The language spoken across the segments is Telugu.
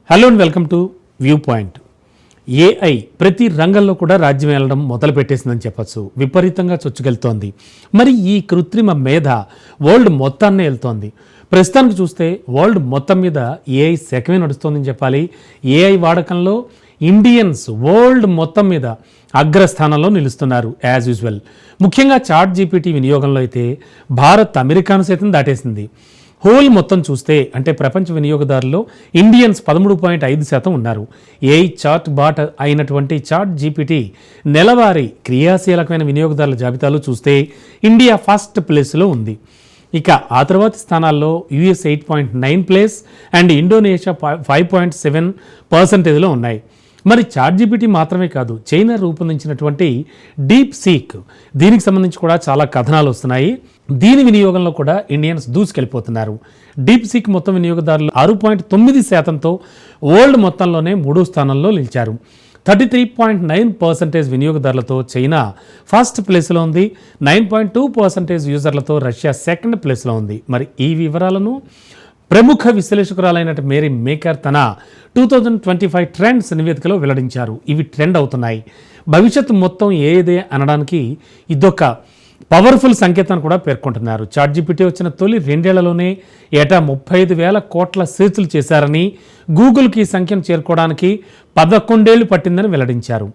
Hello and welcome to view point. AI ప్రతి రంగంలో కూడా రాజ్యం వెళ్ళడం మొదలు పెట్టేసిందని చెప్పచ్చు. విపరీతంగా చొచ్చుకెళ్తోంది. మరి ఈ కృత్రిమ మేధ వరల్డ్ మొత్తాన్నే వెళ్తోంది. ప్రస్తుతానికి చూస్తే వరల్డ్ మొత్తం మీద ఏఐ శకమే నడుస్తోందని చెప్పాలి. ఏఐ వాడకంలో ఇండియన్స్ వరల్డ్ మొత్తం మీద అగ్రస్థానంలో నిలుస్తున్నారు యాజ్ యూజువల్. ముఖ్యంగా చాట్ జీపీటీ వినియోగంలో అయితే భారత్ అమెరికాను సైతం దాటేసింది. హోల్ మొత్తం చూస్తే అంటే ప్రపంచ వినియోగదారుల్లో ఇండియన్స్ 13.5% ఉన్నారు. ఏఐ చాట్ బాట్ అయినటువంటి చాట్ జీపీటీ నెలవారీ క్రియాశీలకమైన వినియోగదారుల జాబితాలో చూస్తే ఇండియా ఫస్ట్ ప్లేస్లో ఉంది. ఇక ఆ తర్వాతి స్థానాల్లో యుఎస్ 8.9 ప్లేస్ అండ్ ఇండోనేషియా 5.7%లో ఉన్నాయి. మరి చాట్ జీపీటీ మాత్రమే కాదు, చైనా రూపొందించినటువంటి డీప్ సీక్, దీనికి సంబంధించి కూడా చాలా కథనాలు వస్తున్నాయి. దీని వినియోగంలో కూడా ఇండియన్స్ దూసుకెళ్ళిపోతున్నారు. డీప్ సీక్ మొత్తం వినియోగదారులు 6.9%తో వరల్డ్ మొత్తంలోనే 3వ స్థానంలో నిలిచారు. 33.9% వినియోగదారులతో చైనా ఫస్ట్ ప్లేస్లో ఉంది. 9.2% యూజర్లతో రష్యా సెకండ్ ప్లేస్లో ఉంది. మరి ఈ వివరాలను ప్రముఖ విశ్లేషకురాలైన మేరీ మేకర్ తన 2025 ట్రెండ్స్ నివేదికలో వెల్లడించారు. ఇవి ట్రెండ్ అవుతున్నాయి. భవిష్యత్తు మొత్తం ఏదే అనడానికి ఇదొక పవర్ఫుల్ సంకేతాన్ని కూడా పేర్కొంటున్నారు. చాట్ జీపీటీ వచ్చిన తొలి 2 ఏళ్లలోనే ఏటా 35,000 కోట్ల సెర్చ్లు చేశారని, గూగుల్కి ఈ సంఖ్యను చేరుకోవడానికి 11 ఏళ్లు పట్టిందని వెల్లడించారు.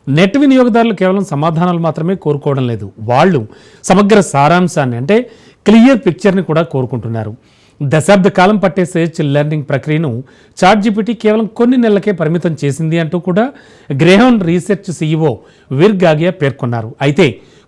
నెట్ వినియోగదారులు కేవలం సమాధానాలు మాత్రమే కోరుకోవడం లేదు, వాళ్ళు సమగ్ర సారాంశాన్ని అంటే క్లియర్ పిక్చర్ని కూడా కోరుకుంటున్నారు. దశాబ్ద కాలం పట్టే సెర్చ్ లెర్నింగ్ ప్రక్రియను చాట్ జీపీటీ కేవలం కొన్ని నెలలకే పరిమితం చేసింది అంటూ కూడా గ్రేహౌన్ రీసెర్చ్ సీఈఓ విర్గ్ ఆగియా పేర్కొన్నారు. అయితే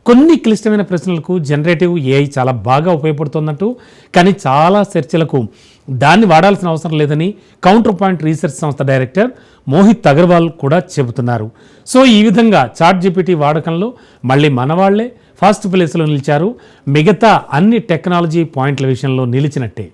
కొన్ని క్లిష్టమైన ప్రశ్నలకు జనరేటివ్ ఏఐ చాలా బాగా ఉపయోగపడుతోందంటూ, కానీ చాలా సెర్చ్లకు దాన్ని వాడాల్సిన అవసరం లేదని కౌంటర్ పాయింట్ రీసెర్చ్ సంస్థ డైరెక్టర్ మోహిత్ అగర్వాల్ కూడా చెబుతున్నారు. సో ఈ విధంగా చాట్ జీపీటీ వాడకంలో మళ్ళీ మనవాళ్లే ఫస్ట్ ప్లేస్లో నిలిచారు. మిగతా అన్ని టెక్నాలజీ పాయింట్ల విషయంలో నిలిచినట్టే.